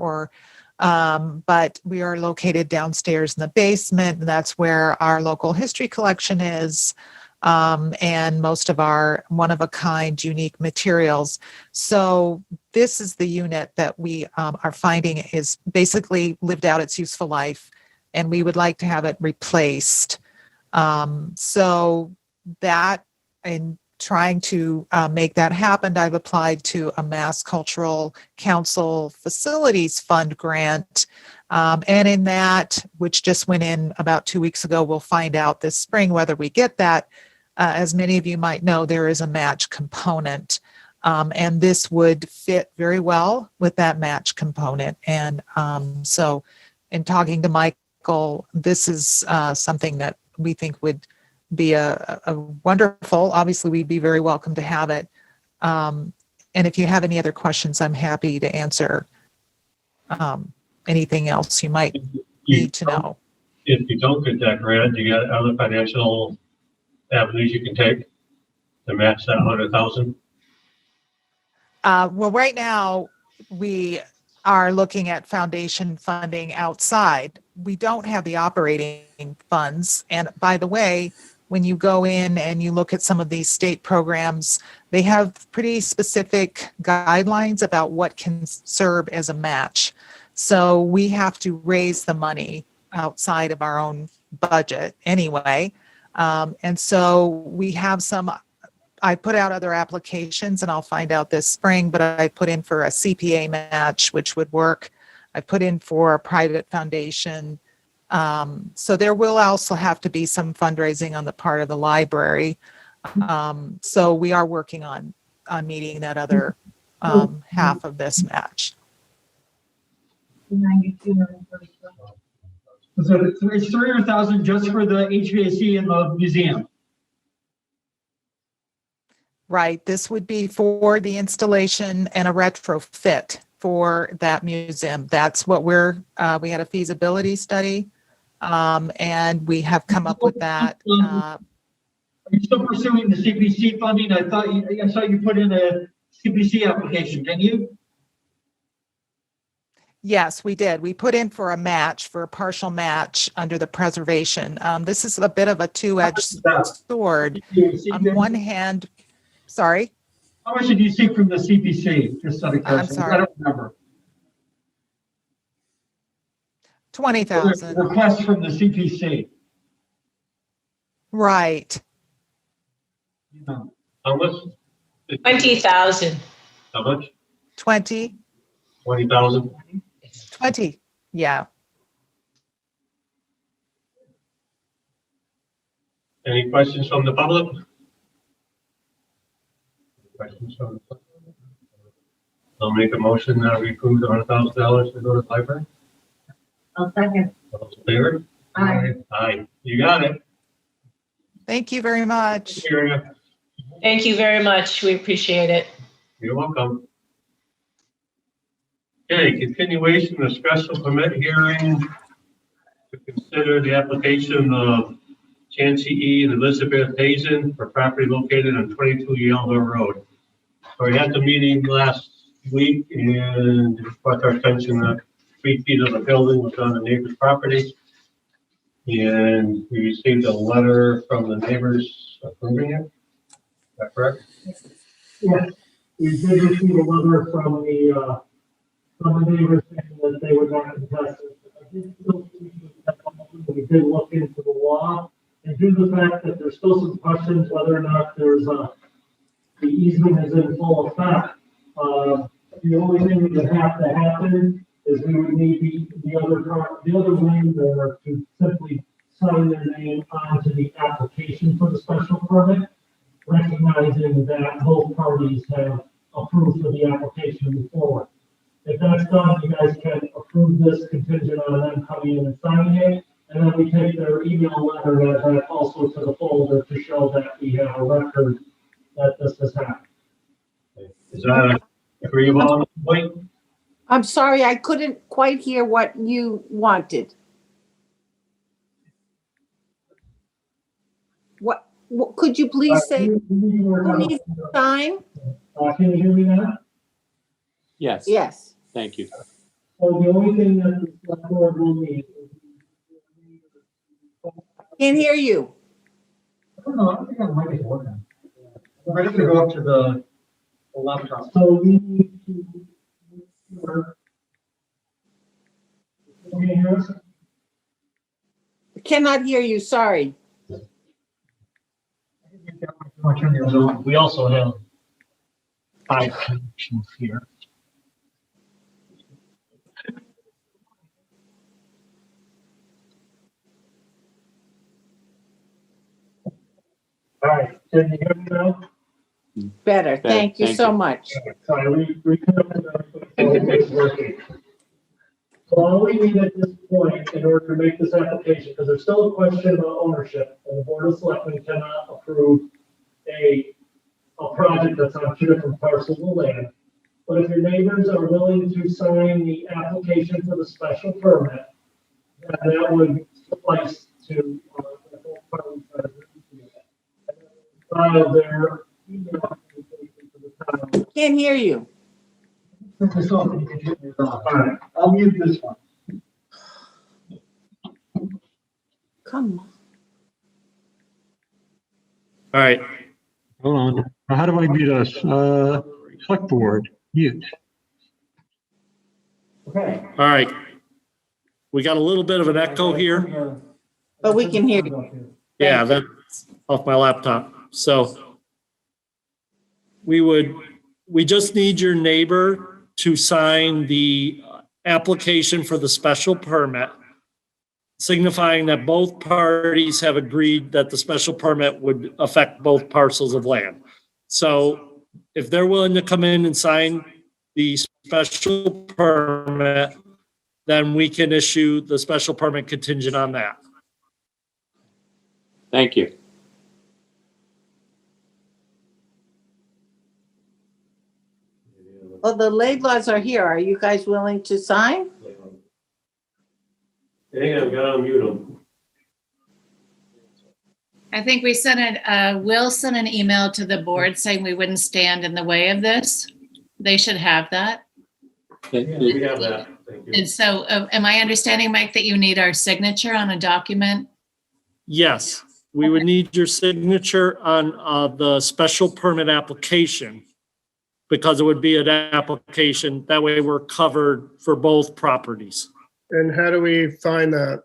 but we are located downstairs in the basement, and that's where our local history collection is. And most of our one-of-a-kind unique materials. So this is the unit that we are finding is basically lived out its useful life, and we would like to have it replaced. So that, in trying to make that happen, I've applied to a Mass Cultural Council Facilities Fund grant. And in that, which just went in about 2 weeks ago, we'll find out this spring whether we get that. As many of you might know, there is a match component, and this would fit very well with that match component. And so in talking to Michael, this is something that we think would be a wonderful, obviously we'd be very welcome to have it. And if you have any other questions, I'm happy to answer anything else you might need to know. If you don't get that grant, you got other financial avenues you can take to match that 100,000? Well, right now we are looking at foundation funding outside. We don't have the operating funds. And by the way, when you go in and you look at some of these state programs, they have pretty specific guidelines about what can serve as a match. So we have to raise the money outside of our own budget anyway. And so we have I put out other applications, and I'll find out this spring, but I put in for a CPA match, which would work. I put in for a private foundation. So there will also have to be some fundraising on the part of the library. So we are working on meeting that other half of this match. 92 million. So it's 300,000 just for the HVAC in the museum. Right. This would be for the installation and a retrofit for that museum. That's what we had a feasibility study, and we have come up with that. Are you still pursuing the CPC funding? I saw you put in a CPC application. Can you? Yes, we did. We put in for a partial match under the preservation. This is a bit of a two-edged sword. On one hand, sorry? How much did you seek from the CPC? Just out of curiosity. I'm sorry. I don't remember. 20,000. Request from the CPC. Right. How much? 20,000. How much? 20, 20,000? 20. Yeah. Any questions from the public? Questions from the public? I'll make a motion that we approve the $100,000 to go to the library. I'll second. All those in favor? Aye. Aye. You got it. Thank you very much. Hear ya. Thank you very much. We appreciate it. You're welcome. Okay, continuation of special permit hearing to consider the application of Chancey E. and Elizabeth Hazen for property located on 22 Yale Road. So we had the meeting last week and it brought our attention that 3 feet of the building was on the neighbor's property. And we received a letter from the neighbors approving it. Is that correct? Yes, we did receive a letter from the neighbors saying that they would not contest it. I did still see that we did look into the law, and due to the fact that there's still some questions whether or not the easement is in full effect, the only thing that would have to happen is we would need the other landowner to simply sign their name onto the application for the special permit, recognizing that both parties have approved for the application to move forward. If that's done, you guys can approve this contingent on them coming in and signing it, and then we take their email letter that also to the folder to show that we have a record that this has happened. Is that agreeable on the point? I'm sorry, I couldn't quite hear what you wanted. What could you please say? Who needs to sign? Can you hear me now? Yes. Yes. Thank you. So the only thing that the select board will need is. Can't hear you. I don't know, I don't think our mic is working. I'm ready to go up to the laptop. So we need to. Can you hear us? I cannot hear you, sorry. We also have 5 connections here. All right, can you hear me now? Better, thank you so much. Sorry, we couldn't, it's working. So all we need at this point in order to make this application, because there's still a question about ownership, and the Board of Selectmen cannot approve a project that's on 2 different parcels of land. But if your neighbors are willing to sign the application for the special permit, then that would suffice to, the whole parties that agree to it. File their email application to the town. Can't hear you. All right, I'll mute this one. Come on. All right. Hold on. How do I mute us? Select board, mute. Okay. All right. We got a little bit of an echo here. But we can hear you. Yeah, that's off my laptop. So we just need your neighbor to sign the application for the special permit, signifying that both parties have agreed that the special permit would affect both parcels of land. So if they're willing to come in and sign the special permit, then we can issue the special permit contingent on that. Thank you. Well, the Laidlaws are here. Are you guys willing to sign? Hang on, gotta unmute them. I think we will send an email to the board saying we wouldn't stand in the way of this. They should have that. We have that. Thank you. And so am I understanding, Mike, that you need our signature on a document? Yes, we would need your signature on the special permit application because it would be an application. That way we're covered for both properties. And how do we find that?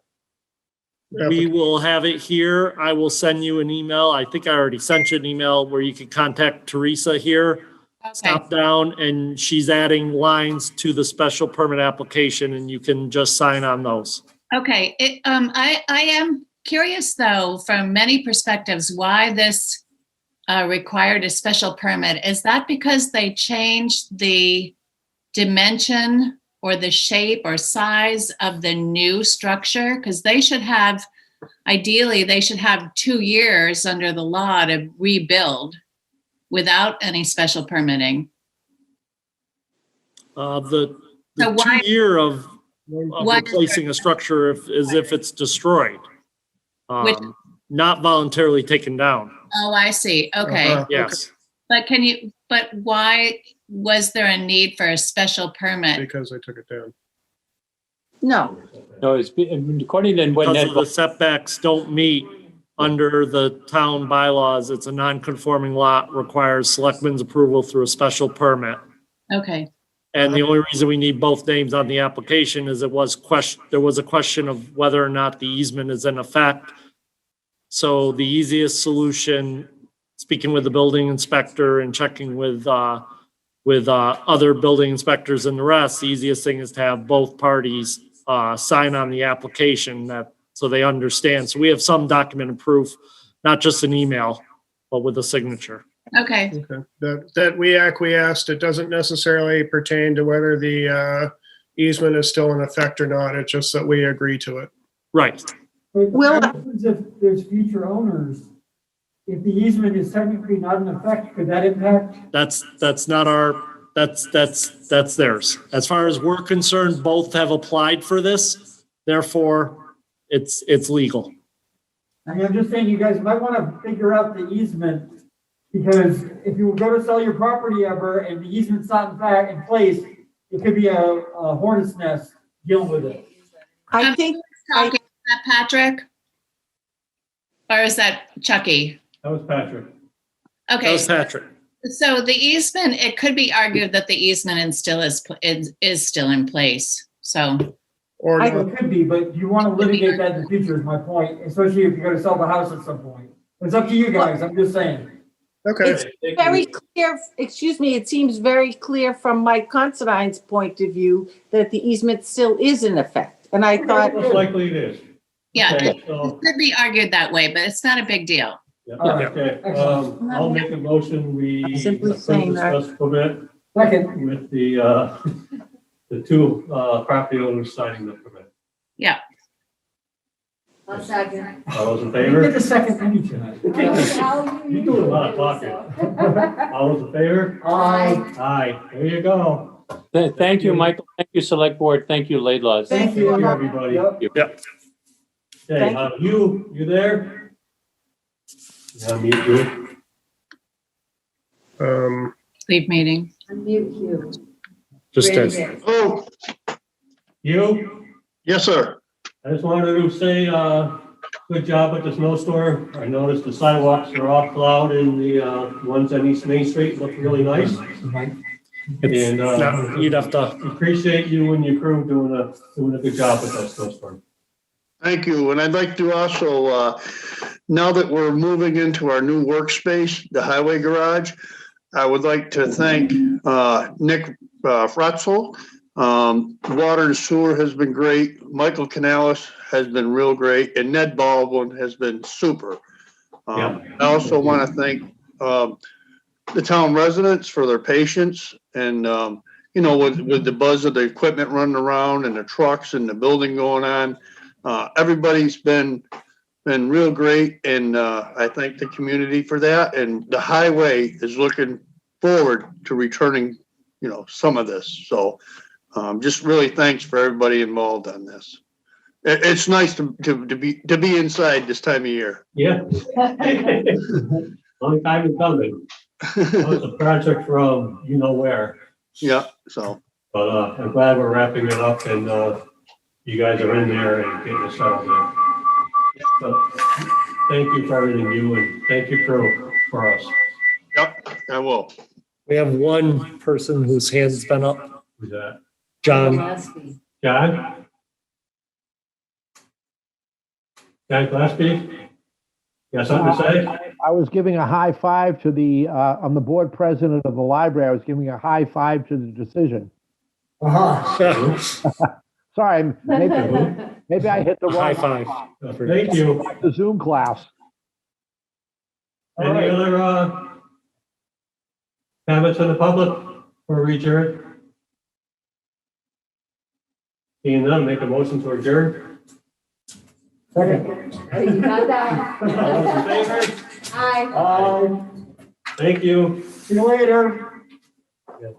We will have it here. I will send you an email. I think I already sent you an email where you can contact Teresa here. Okay, Stop down, and she's adding lines to the special permit application, and you can just sign on those. okay. I am curious though, from many perspectives, why this required a special permit. Is that because they changed the dimension or the shape or size of the new structure? Because they should have, ideally, they should have 2 years under the law to rebuild without any special permitting. The So why- 2 year of Why- replacing a structure as if it's destroyed. Which- Not voluntarily taken down. Oh, I see. Okay. Yes. But why was there a need for a special permit? Because they took it down. No, No, it's according to what Because Ned, of the setbacks don't meet under the town bylaws. It's a non-conforming lot, requires selectmen's approval through a special permit. Okay. And the only reason we need both names on the application is there was a question of whether or not the easement is in effect. So the easiest solution, speaking with the building inspector and checking with other building inspectors and the rest, the easiest thing is to have both parties sign on the application so they understand. So we have some documented proof, not just an email, but with a signature. Okay. Okay. That we acquiesced. It doesn't necessarily pertain to whether the easement is still in effect or not. It's just that we agree to it. Right. What happens if there's future owners? If the easement is technically not in effect, could that impact? That's not our, that's theirs. As far as we're concerned, both have applied for this. Therefore, it's legal. I mean, I'm just saying you guys might want to figure out the easement, because if you go to sell your property ever and the easement's not in place, it could be a hornet's nest dealing with it. I think, Is that Patrick? Or is that Chucky? That was Patrick. That Okay. was Patrick. So the easement, it could be argued that the easement is still in place. So, Or I not. it could be, but you want to litigate that in the future is my point, especially if you're going to sell the house at some point. It's up to you guys, I'm just saying. Okay. it's very clear, excuse me, it seems very clear from Mike Considine's point of view that the easement still is in effect. And I thought, Most likely it is. yeah, Okay, it so, could be argued that way, but it's not a big deal. okay, I'll make a motion, we Simply approve saying the that. special permit Second, with the two property owners signing the permit. Yeah. One second. All those in you get favor? the second penny tonight. You're doing a lot of talking. All those in favor? Aye, there you go. thank you, Michael. Thank you, Select Board. Thank you, Laidlaws. Thank you. Everybody. Yep. Yep. Okay, you there? Yeah, me too. Leave meeting. Unmute you. Just Ready, as. ready. Oh, You? yes, sir. I just wanted to say, good job with the snowstorm. I noticed the sidewalks are all plowed and the ones on East Main Street look really nice. And You'd have to, appreciate you and your crew doing a good job with that snowstorm. Thank you. And I'd like to also, now that we're moving into our new workspace, the highway garage, I would like to thank Nick Fretzel. Water and sewer has been great. Michael Canales has been real great. And Ned Baldwin has been super. I also want to thank the town residents for their patience and, with the buzz of the equipment running around and the trucks and the building going on. Everybody's been real great, and I thank the community for that. And the highway is looking forward to returning, some of this. So just really thanks for everybody involved on this. It's nice to be inside this time of year. Yeah. Long time coming. That was a project from where. Yeah, so. But I'm glad we're wrapping it up and you guys are in there and getting it settled in. So, thank you for everything you and thank you for us. Yep, I will. we have one person whose hand's been up. Who's that? John. John? John Gillespie? You got something to say? I was giving a high five to the, I'm the board president of the library. I was giving a high five to the decision. Sorry, maybe I hit the High wrong. five. Thank you. The Zoom class. Any other comments from the public or adjourn? Seeing none, make a motion to adjourn. You got that? All those in favor? Aye. Thank you. See you later.